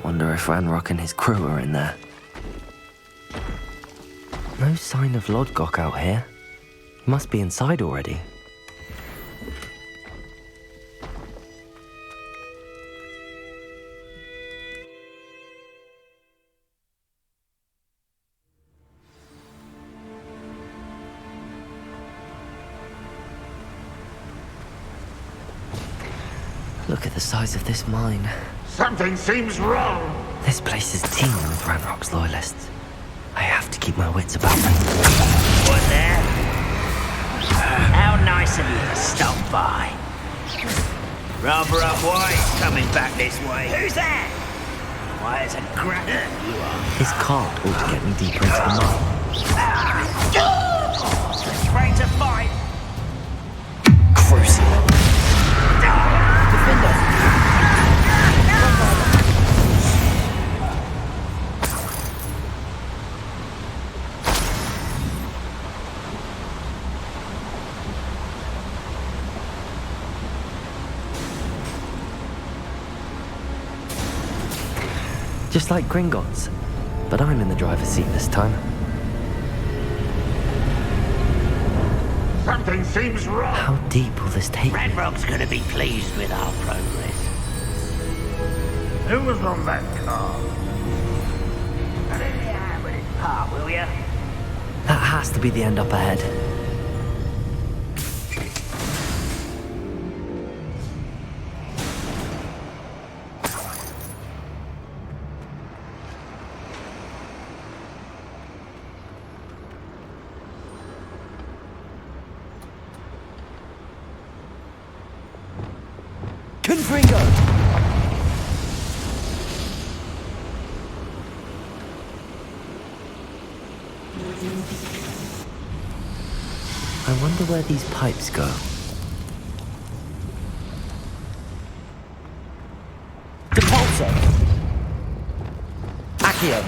Wonder if Ranrock and his crew are in there. No sign of Lodgok out here. He must be inside already. Look at the size of this mine. Something seems wrong. This place is teeming with Ranrock's loyalists. I have to keep my wits about me. What there? How nice of you to stop by. Rather up wise coming back this way. Who's that? Why, it's a granite you are. His cart ought to get me deeper into the mine. Afraid to fight? Crucible. Defender! Just like Gringotts, but I'm in the driver's seat this time. Something seems wrong. How deep will this take me? Ranrock's gonna be pleased with our progress. Who was on that car? Let me hand with his part, will ya? That has to be the end up ahead. Confringo! I wonder where these pipes go. Depulso! Accio!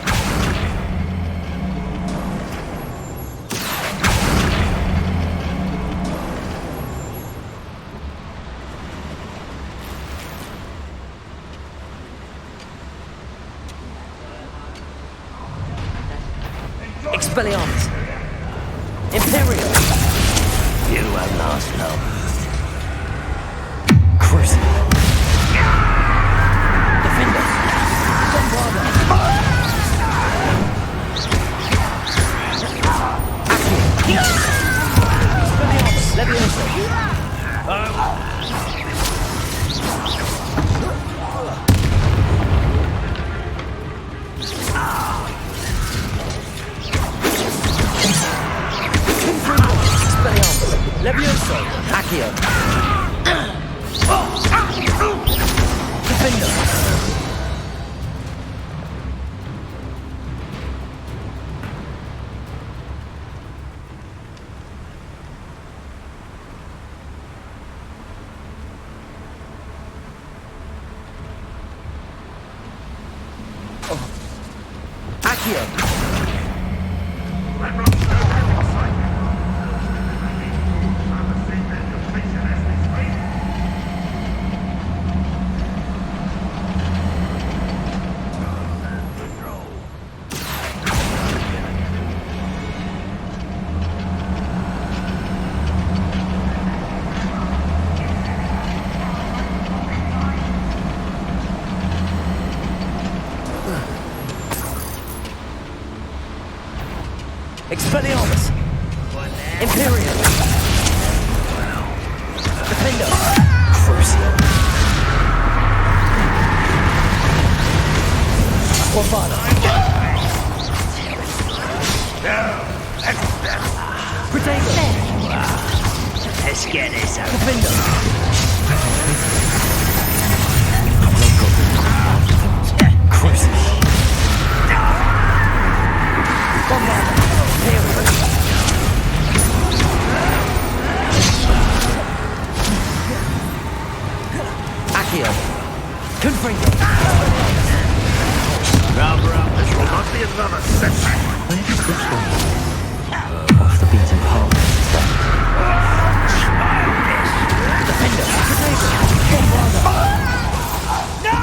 Expelliarmus! Imperial! You won't last long. Crucible! Defender! Bombarda! Accio! Expelliarmus! Leviosa! Levioso! Accio! Defender! Accio! Expelliarmus! Imperial! Defender! Crucible! Aquafana! Protego! Let's get this over. Defender! Crucible! Bombarda! Accio! Confringo! Rather up. This will not be another setback. Where does this one go? Off the beaten path, I suspect. Defender! Protego! Bombarda! No!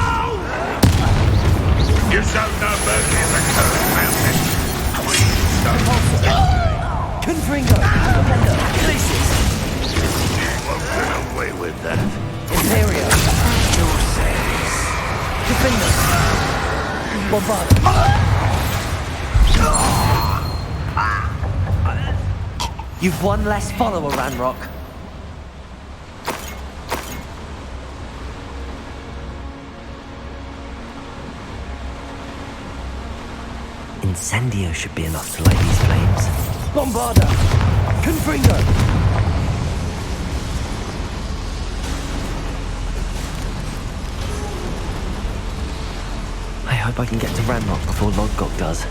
with that. Imperial. Your sense. Defender. Bombard. You've one less follower, Ranrock. Incendio should be enough to light these flames. Bombarder. Confringo. I hope I can get to Ranrock before Lodgok does.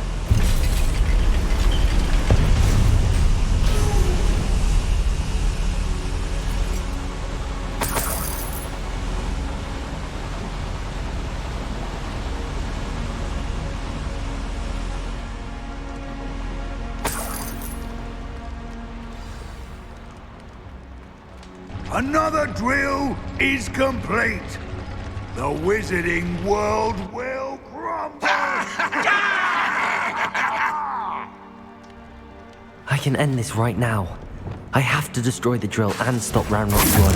Another drill is complete. The wizarding world will crumble. I can end this right now. I have to destroy the drill and stop Ranrock's work.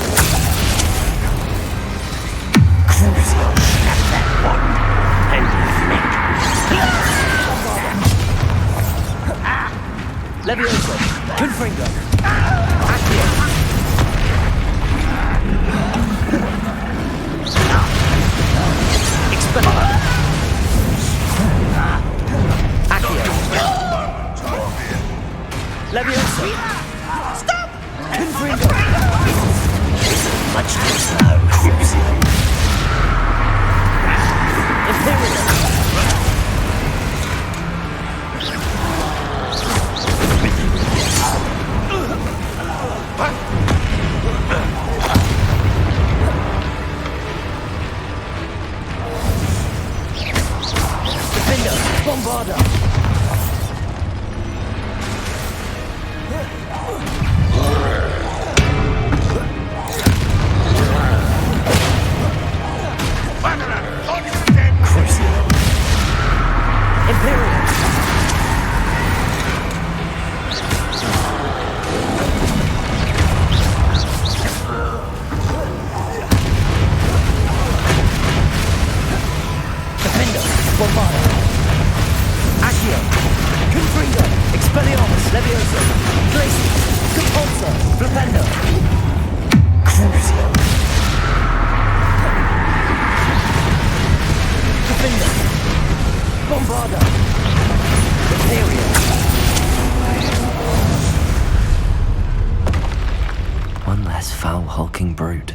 Crucial. Have that one. And Levioso. Confringo. Accio. Expelliarmus. Accio. Levioso. Stop! Confringo. much too slow. Crucial. Imperial. Defender, Bombarder. Crucial. Imperial. Defender, Bombarder. Accio. Confringo. Expelliarmus. Levioso. Glacius. Compulsor. Flipendo. Crucial. Defender. Bombarder. Imperial. One less foul hulking brute.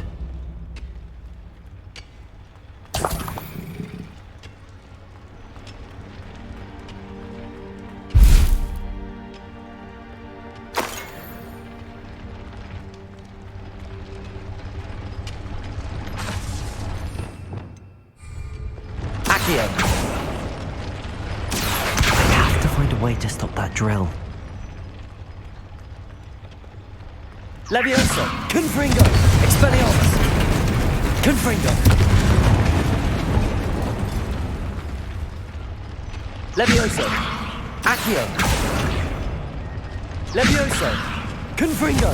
Accio. I have to find a way to stop that drill. Levioso. Confringo. Expelliarmus. Confringo. Levioso. Accio. Levioso. Confringo.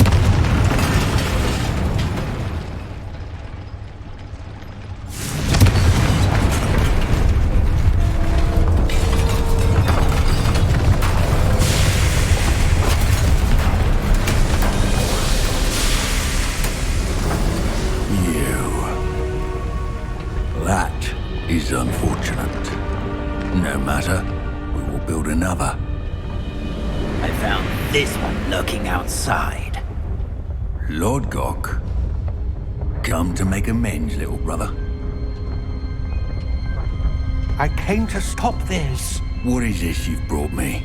That is unfortunate. No matter, we will build another. I found this one lurking outside. Lord Gok, come to make amends, little brother. I came to stop this. What is this you've brought me?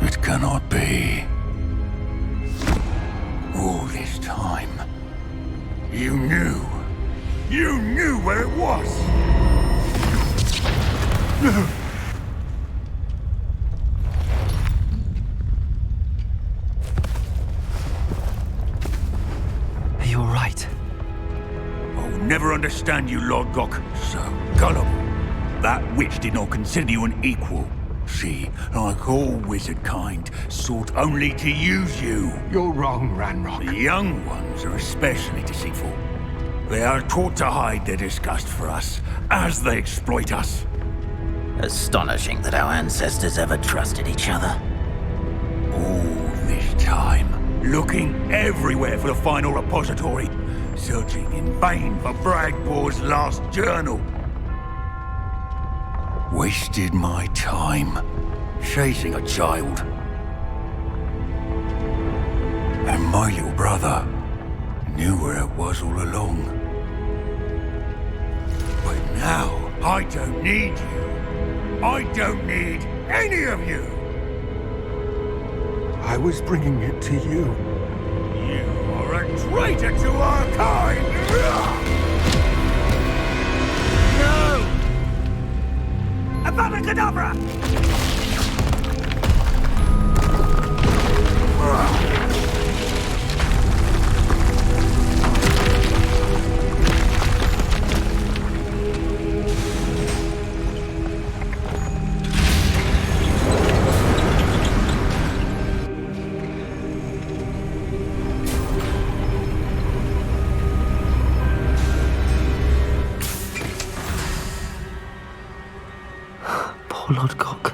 It cannot be. All this time, you knew. You knew where it was. Are you alright? never understand you, Lord Gok. So gullible. That witch did not consider you an equal. She, like all wizard kind, sought only to use you. You're wrong, Ranrock. The young ones are especially deceitful. They are taught to hide their disgust for us, as they exploit us. Astonishing that our ancestors ever trusted each other. All this time, looking everywhere for the final repository, searching in vain for Bragbor's last journal. Wasted my time, chasing a child. And my little brother knew where it was all along. But now, I don't need you. I don't need any of you. I was bringing it to you. You are a traitor to our kind! No! Avada Kedavra! Poor Lord Gok.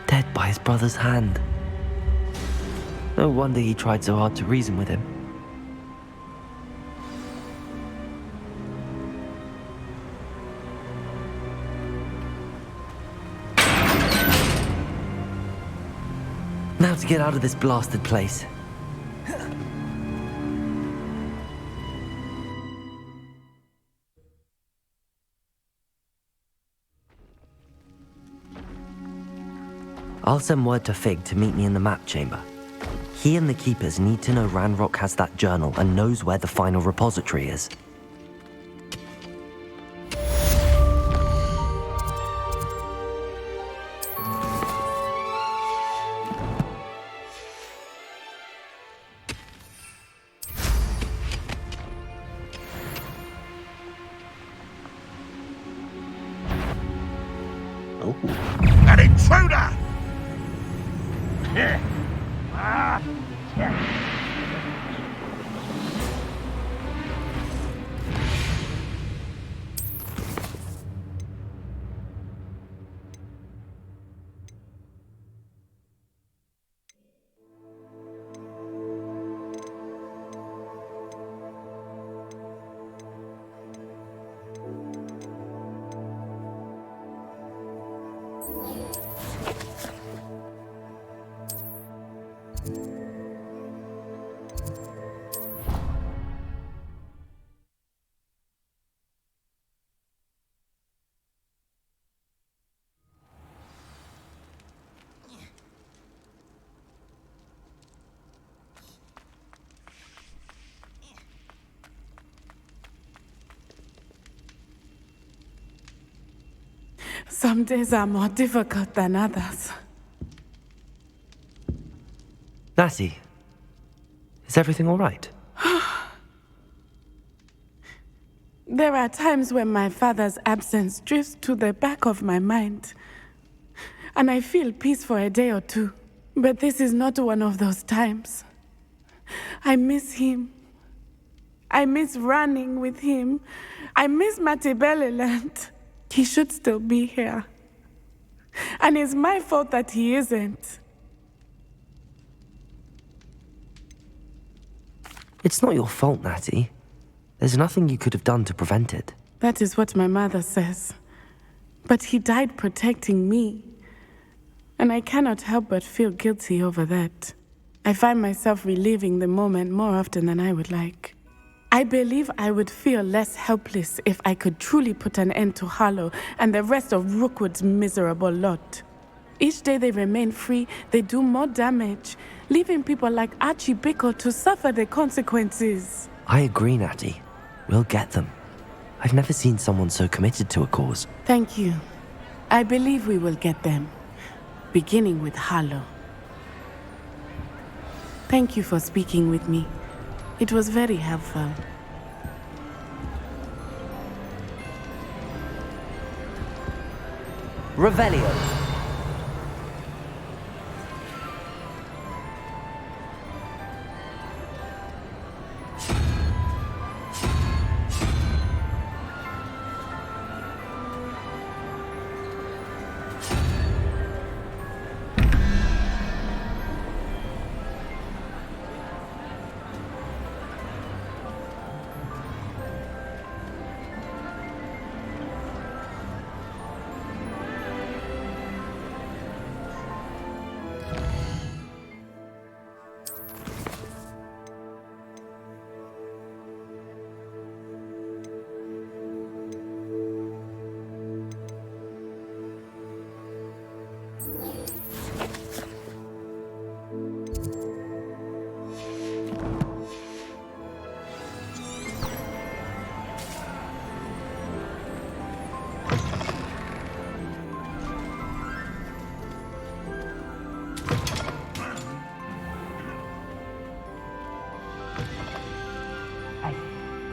Dead by his brother's hand. No wonder he tried so hard to reason with him. Now to get out of this blasted place. I'll send word to Fig to meet me in the map chamber. He and the Keepers need to know Ranrock has that journal and knows where the final repository is. An intruder! Some days are more difficult than others. Natty, is everything all right? There are times when my father's absence drifts to the back of my mind, and I feel peace for a day or two. But this is not one of those times. I miss him. I miss running with him. I miss Matibeleland. He should still be here. And it's my fault that he isn't. It's not your fault, Natty. There's nothing you could have done to prevent it. That is what my mother says. But he died protecting me. And I cannot help but feel guilty over that. I find myself reliving the moment more often than I would like. I believe I would feel less helpless if I could truly put an end to Harlow and the rest of Rookwood's miserable lot. Each day they remain free, they do more damage, leaving people like Archie Bickle to suffer the consequences. I agree, Natty. We'll get them. I've never seen someone so committed to a cause. Thank you. I believe we will get them, beginning with Harlow. Thank you for speaking with me. It was very helpful. Revelio.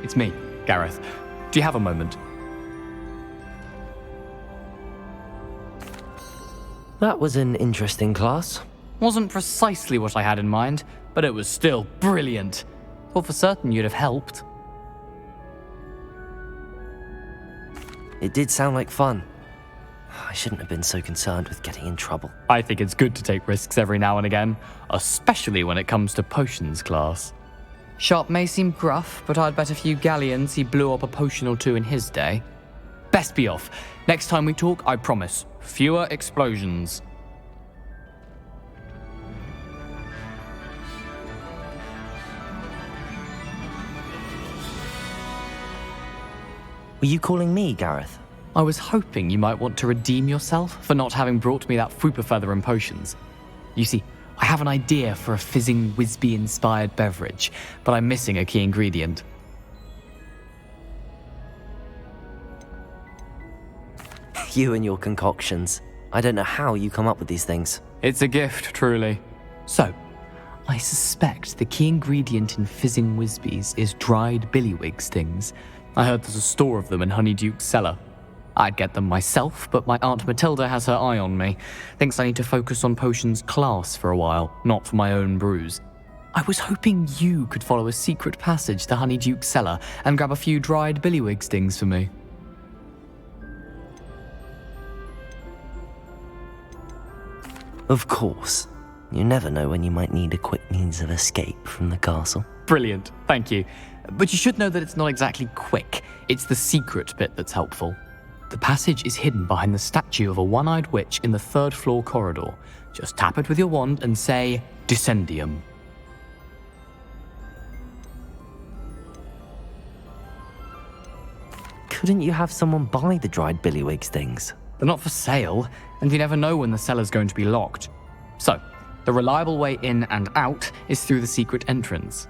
It's me, Gareth. Do you have a moment? That was an interesting class. Wasn't precisely what I had in mind, but it was still brilliant. Thought for certain you'd have helped. It did sound like fun. I shouldn't have been so concerned with getting in trouble. I think it's good to take risks every now and again, especially when it comes to potions class. Sharp may seem gruff, but I'd bet a few galleons he blew up a potion or two in his day. Best be off. Next time we talk, I promise, fewer explosions. Were you calling me, Gareth? I was hoping you might want to redeem yourself for not having brought me that Fooper Feather and potions. You see, I have an idea for a fizzing Wisby-inspired beverage, but I'm missing a key ingredient. You and your concoctions. I don't know how you come up with these things. It's a gift, truly. So, I suspect the key ingredient in fizzing Wisbies is dried billywig stings. I heard there's a store of them in Honeyduke's cellar. I'd get them myself, but my Aunt Matilda has her eye on me. Thinks I need to focus on potions class for a while, not for my own brews. I was hoping you could follow a secret passage to Honeyduke's cellar and grab a few dried billywig stings for me. Of course. You never know when you might need a quick means of escape from the castle. Brilliant, thank you. But you should know that it's not exactly quick. It's the secret bit that's helpful. The passage is hidden behind the statue of a one-eyed witch in the third-floor corridor. Just tap it with your wand and say, Descendium. Couldn't you have someone buy the dried billywig stings? They're not for sale, and you never know when the cellar's going to be locked. So, the reliable way in and out is through the secret entrance.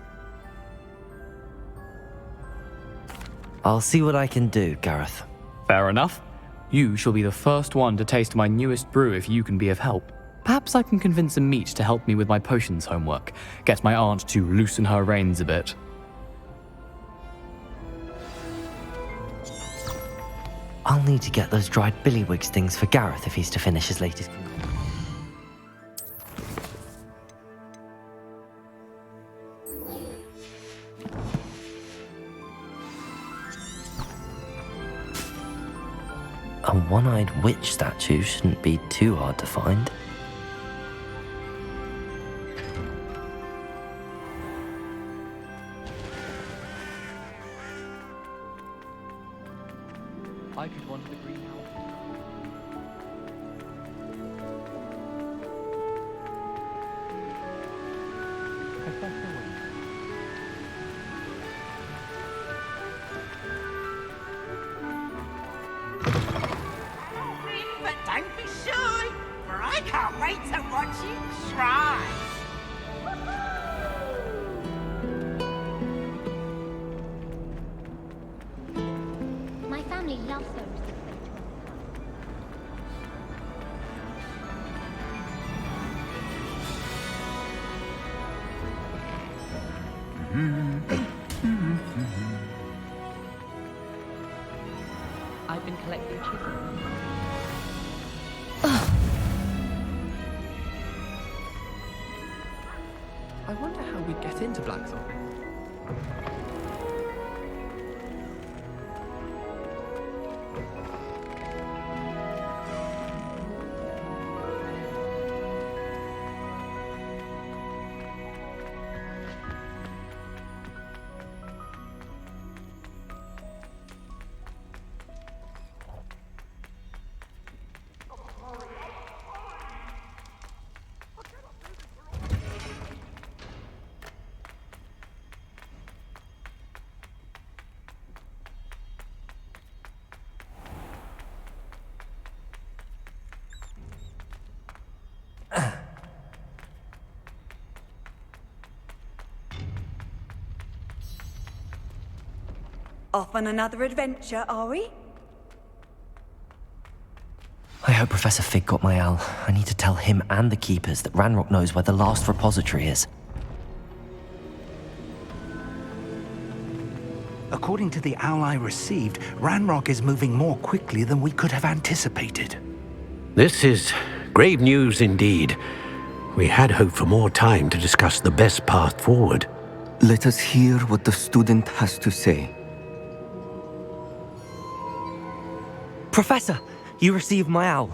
I'll see what I can do, Gareth. Fair enough. You shall be the first one to taste my newest brew if you can be of help. Perhaps I can convince a meat to help me with my potions homework. Get my aunt to loosen her reins a bit. I'll need to get those dried billywig stings for Gareth if he's to finish his latest... A one-eyed witch statue shouldn't be too hard to find. I could wander the greenhouse. But don't be shy, for I can't wait to watch you try. My family loves those. I've been collecting chickens. do we get into Blackthorn? Off on another adventure, are we? I hope Professor Fig got my owl. I need to tell him and the Keepers that Ranrock knows where the last repository is. According to the owl I received, Ranrock is moving more quickly than we could have anticipated. This is grave news indeed. We had hoped for more time to discuss the best path forward. Let us hear what the student has to say. Professor, you received my owl.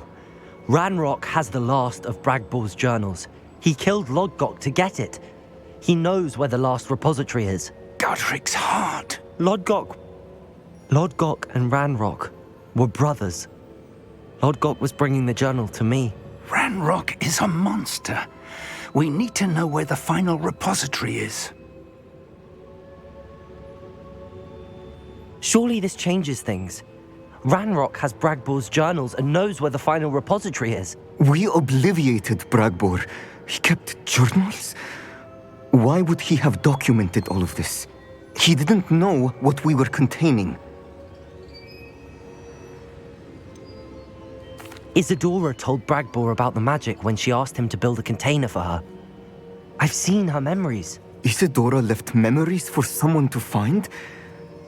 Ranrock has the last of Bragbor's journals. He killed Lodgok to get it. He knows where the last repository is. Godric's heart. Lodgok and Ranrock were brothers. Lodgok was bringing the journal to me. Ranrock is a monster. We need to know where the final repository is. Surely this changes things. Ranrock has Bragbor's journals and knows where the final repository is. We obliviated Bragbor. He kept journals? Why would he have documented all of this? He didn't know what we were containing. Isadora told Bragbor about the magic when she asked him to build a container for her. I've seen her memories. Isadora left memories for someone to find?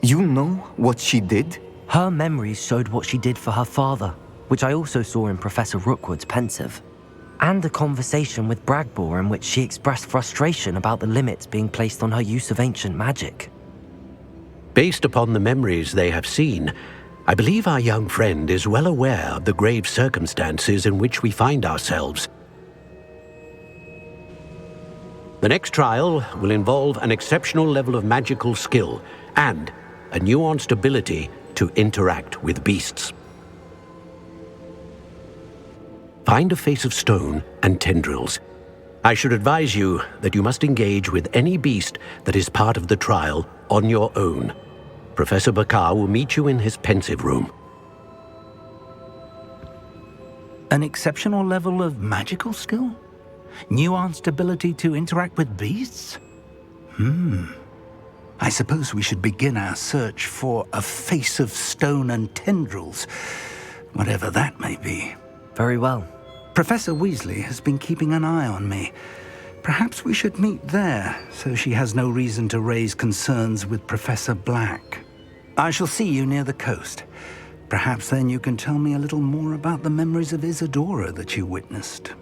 You know what she did? Her memories showed what she did for her father, which I also saw in Professor Rookwood's pensive. And a conversation with Bragbor in which she expressed frustration about the limits being placed on her use of ancient magic. Based upon the memories they have seen, I believe our young friend is well aware of the grave circumstances in which we find ourselves. The next trial will involve an exceptional level of magical skill and a nuanced ability to interact with beasts. Find a face of stone and tendrils. I should advise you that you must engage with any beast that is part of the trial on your own. Professor Bakar will meet you in his pensive room. An exceptional level of magical skill? Nuanced ability to interact with beasts? I suppose we should begin our search for a face of stone and tendrils, whatever that may be. Very well. Professor Weasley has been keeping an eye on me. Perhaps we should meet there, so she has no reason to raise concerns with Professor Black. I shall see you near the coast. Perhaps then you can tell me a little more about the memories of Isadora that you witnessed.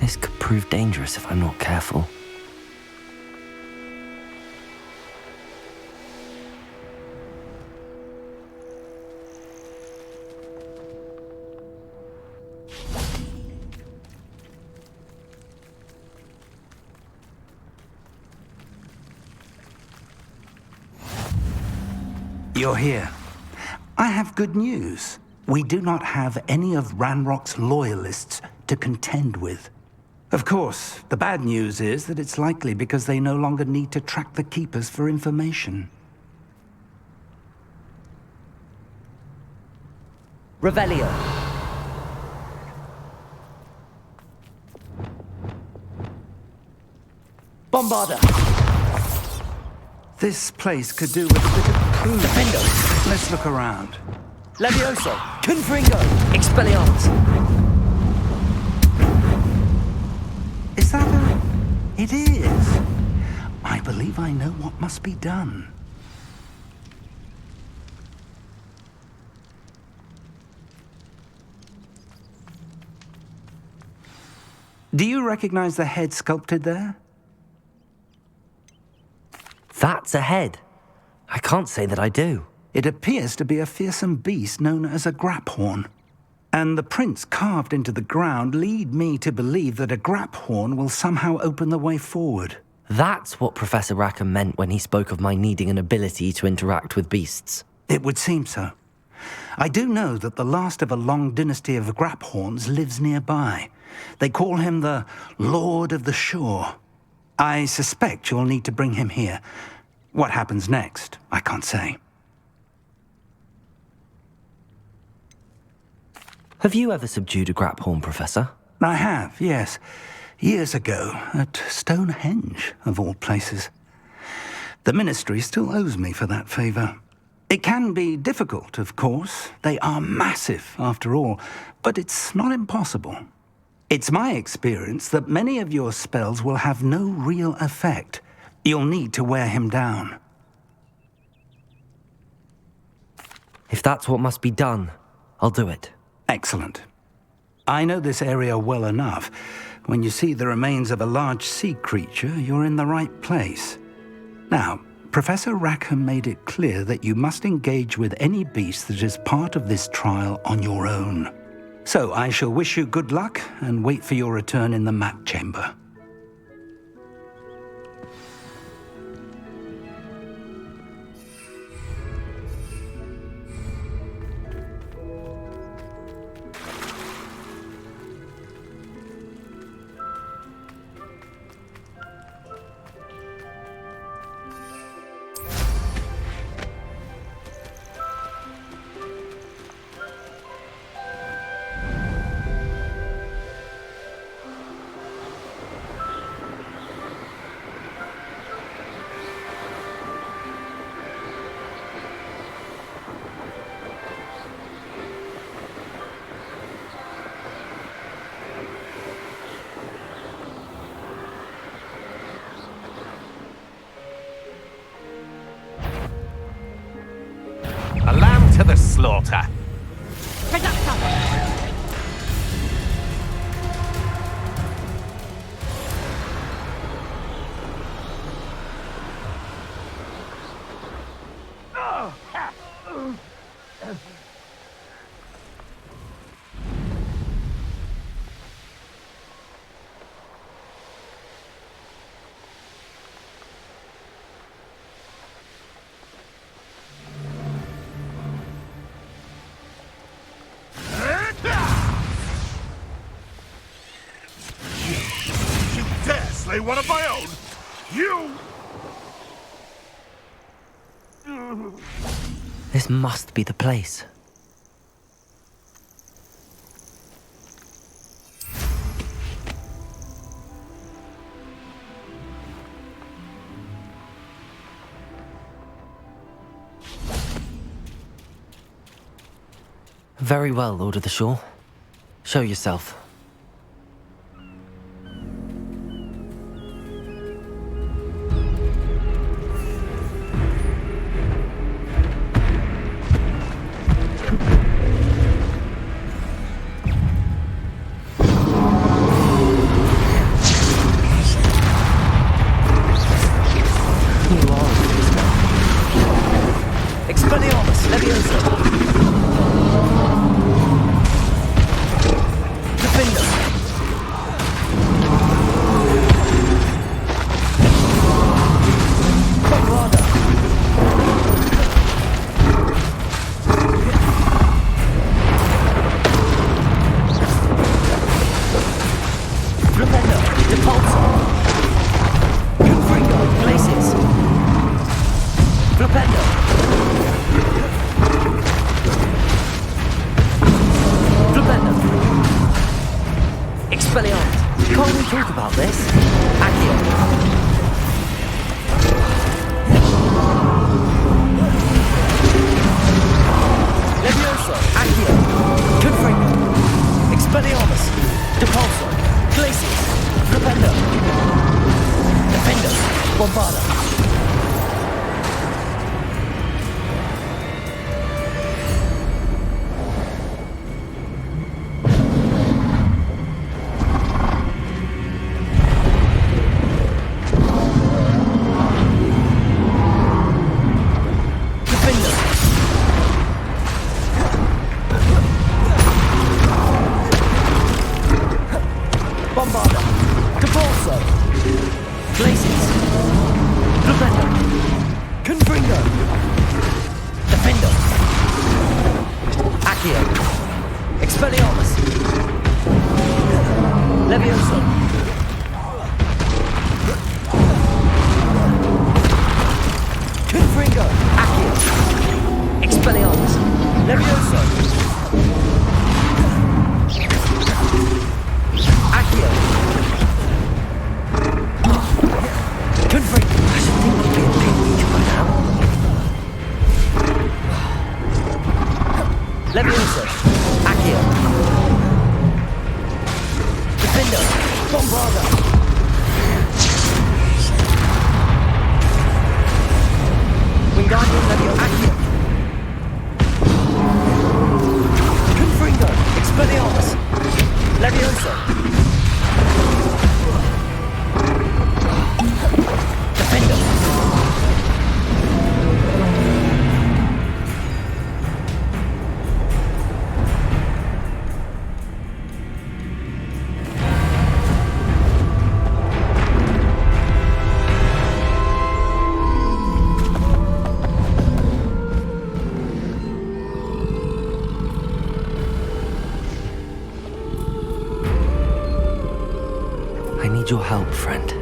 This could prove dangerous if I'm not careful. You're here. I have good news. We do not have any of Ranrock's loyalists to contend with. Of course, the bad news is that it's likely because they no longer need to track the Keepers for information. Revelio. Bombarder. This place could do with a bit of pruning. Defendo. Let's look around. Levioso. Confringo. Expelliarmus. Is that a... It is. I believe I know what must be done. Do you recognize the head sculpted there? That's a head. I can't say that I do. It appears to be a fearsome beast known as a graphorn. And the prints carved into the ground lead me to believe that a graphorn will somehow open the way forward. That's what Professor Rackham meant when he spoke of my needing an ability to interact with beasts. It would seem so. I do know that the last of a long dynasty of graphorns lives nearby. They call him the Lord of the Shore. I suspect you'll need to bring him here. What happens next, I can't say. Have you ever subdued a graphorn, Professor? I have, yes. Years ago, at Stonehenge, of all places. The Ministry still owes me for that favor. It can be difficult, of course. They are massive, after all, but it's not impossible. It's my experience that many of your spells will have no real effect. You'll need to wear him down. If that's what must be done, I'll do it. Excellent. I know this area well enough. When you see the remains of a large sea creature, you're in the right place. Now, Professor Rackham made it clear that you must engage with any beast that is part of this trial on your own. So I shall wish you good luck and wait for your return in the map chamber. A lamb to the slaughter. One of my own. You! This must be the place. Very well, Lord of the Shore. Show yourself. Accio. Expelliarmus. Levioso. Confringo. Accio. Expelliarmus. Levioso. Accio. Confringo. I should think you'd be a bit weak by now. Levioso. Accio. Defender. Bombarda. Wingardium Levioso. Accio. Confringo. Expelliarmus. Levioso. Defender. I need your help, friend.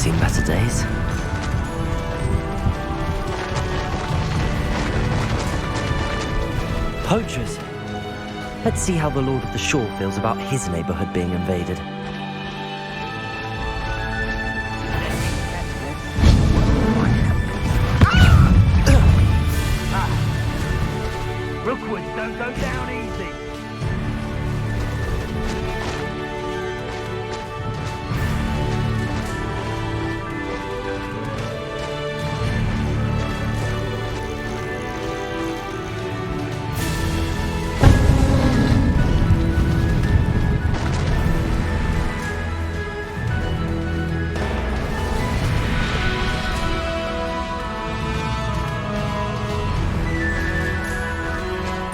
Seen better days. Poachers. Let's see how the Lord of the Shore feels about his neighborhood being invaded. Rookwoods don't go down easy.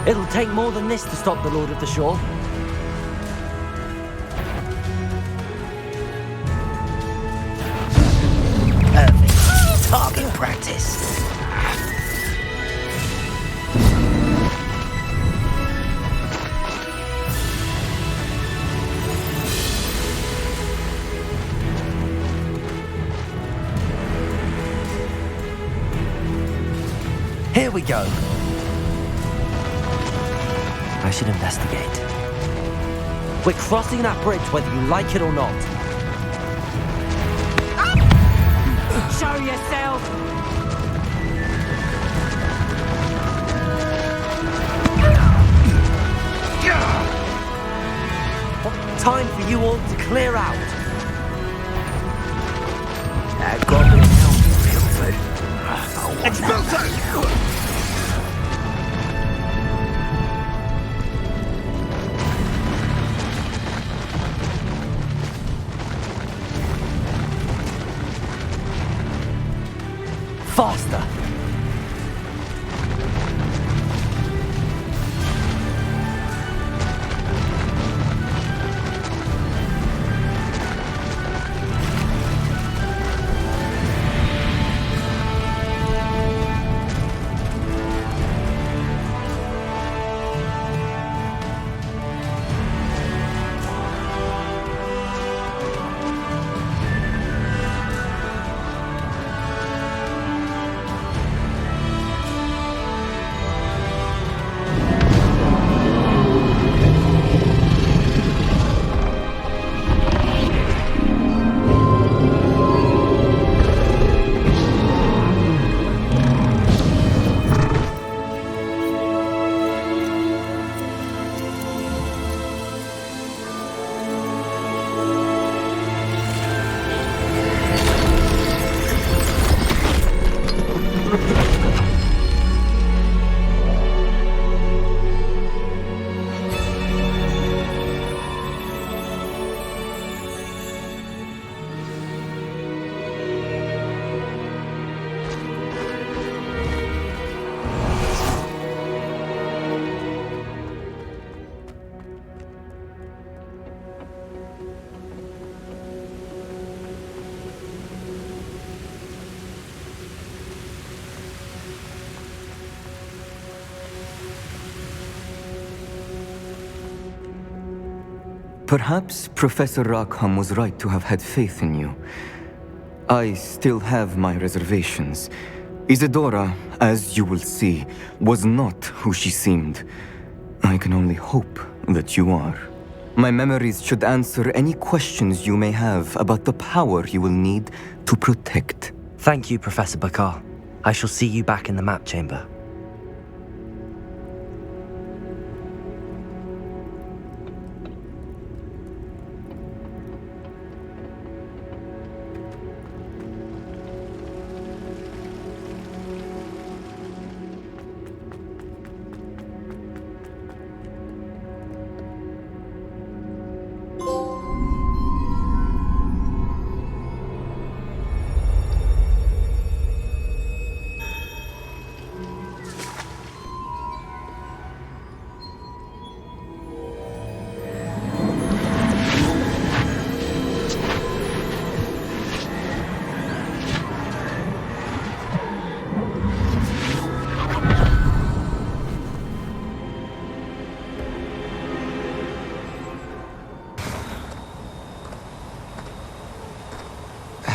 It'll take more than this to stop the Lord of the Shore. Perfect. Target practice. Here we go. I should investigate. We're crossing that bridge whether you like it or not. Show yourself! Time for you all to clear out. That goblin helped me feel good. Expulso! Faster! Perhaps Professor Rackham was right to have had faith in you. I still have my reservations. Isadora, as you will see, was not who she seemed. I can only hope that you are. My memories should answer any questions you may have about the power you will need to protect. Thank you, Professor Bakar. I shall see you back in the map chamber.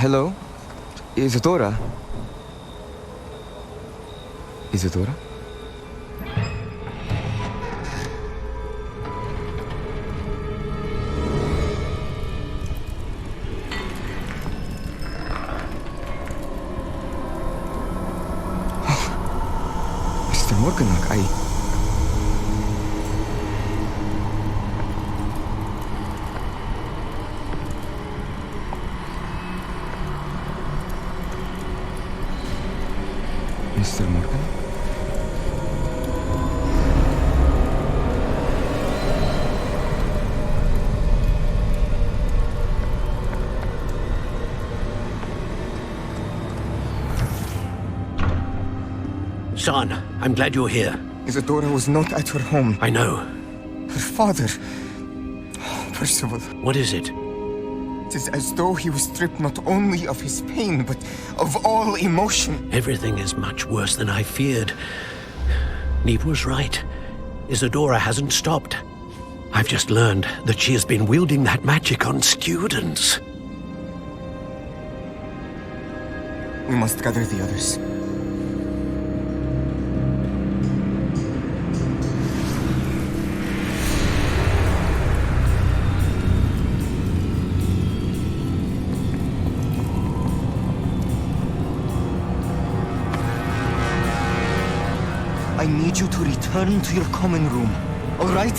Hello? Isadora? Isadora? Mr. Morganach, Mr. Morgan? Son, I'm glad you're here. Isadora was not at her home. I know. Her father... Percival. What is it? It is as though he was stripped not only of his pain, but of all emotion. Everything is much worse than I feared. Neve was right. Isadora hasn't stopped. I've just learned that she has been wielding that magic on students. We must gather the others. I need you to return to your common room, all right?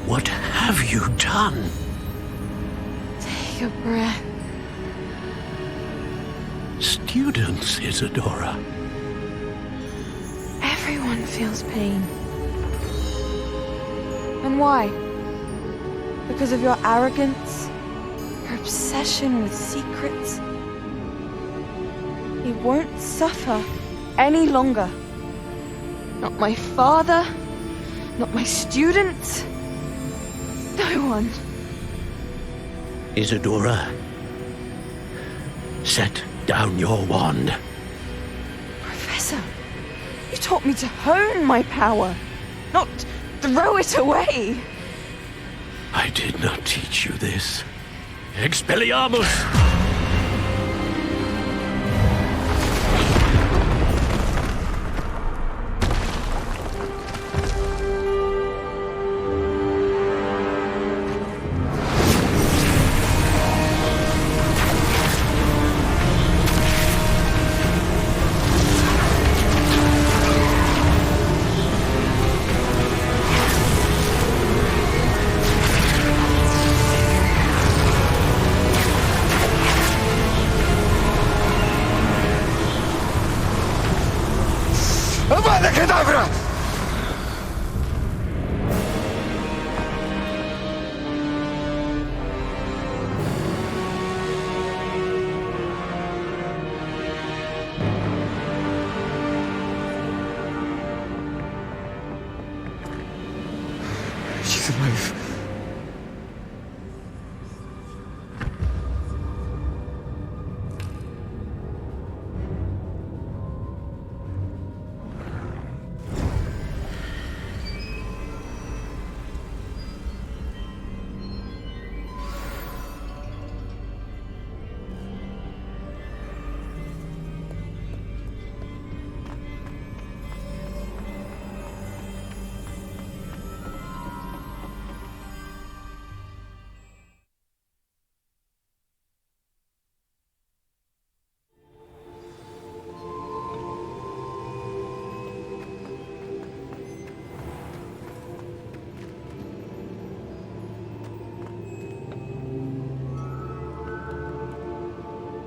What have you done? Take a breath. Students, Isadora. Everyone feels pain. And why? Because of your arrogance? Your obsession with secrets? He won't suffer any longer. Not my father, not my students, no one. Isadora, set down your wand. Professor, you taught me to hone my power, not throw it away. I did not teach you this. Expelliarmus! She's alive.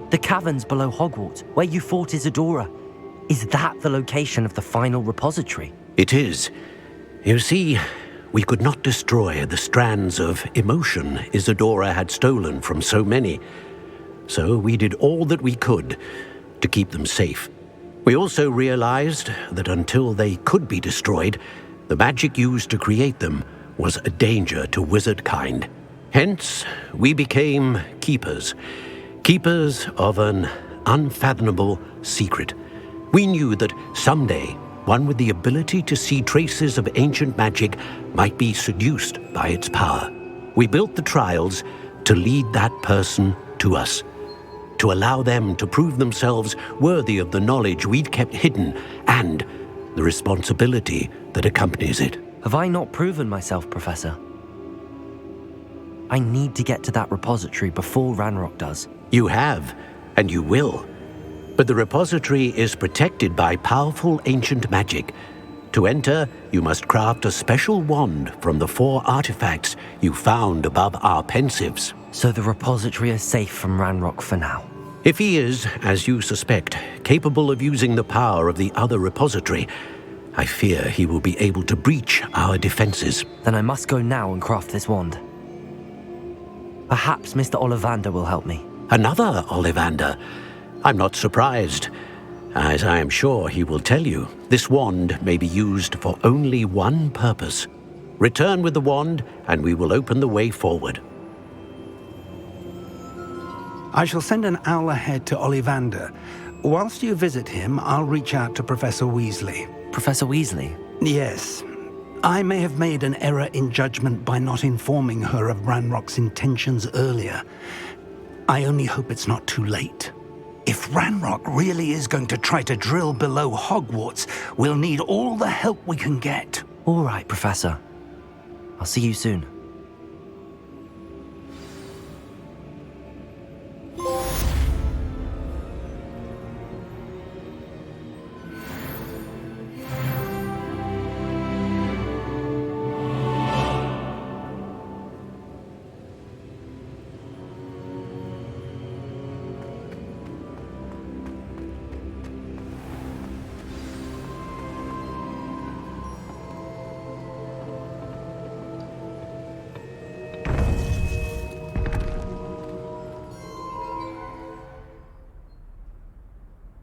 The caverns below Hogwarts, where you fought Isadora. Is that the location of the final repository? It is. You see, we could not destroy the strands of emotion Isadora had stolen from so many. So we did all that we could to keep them safe. We also realized that until they could be destroyed, the magic used to create them was a danger to wizard kind. Hence, we became keepers. Keepers of an unfathomable secret. We knew that someday, one with the ability to see traces of ancient magic might be seduced by its power. We built the trials to lead that person to us, to allow them to prove themselves worthy of the knowledge we'd kept hidden and the responsibility that accompanies it. Have I not proven myself, Professor? I need to get to that repository before Ranrock does. You have, and you will. But the repository is protected by powerful ancient magic. To enter, you must craft a special wand from the 4 artifacts you found above our pensives. So the repository is safe from Ranrock for now. If he is, as you suspect, capable of using the power of the other repository, I fear he will be able to breach our defenses. Then I must go now and craft this wand. Perhaps Mr. Ollivander will help me. Another Ollivander? I'm not surprised. As I am sure he will tell you, this wand may be used for only one purpose. Return with the wand, and we will open the way forward. I shall send an owl ahead to Ollivander. Whilst you visit him, I'll reach out to Professor Weasley. Professor Weasley? Yes. I may have made an error in judgment by not informing her of Ranrock's intentions earlier. I only hope it's not too late. If Ranrock really is going to try to drill below Hogwarts, we'll need all the help we can get. All right, Professor. I'll see you soon.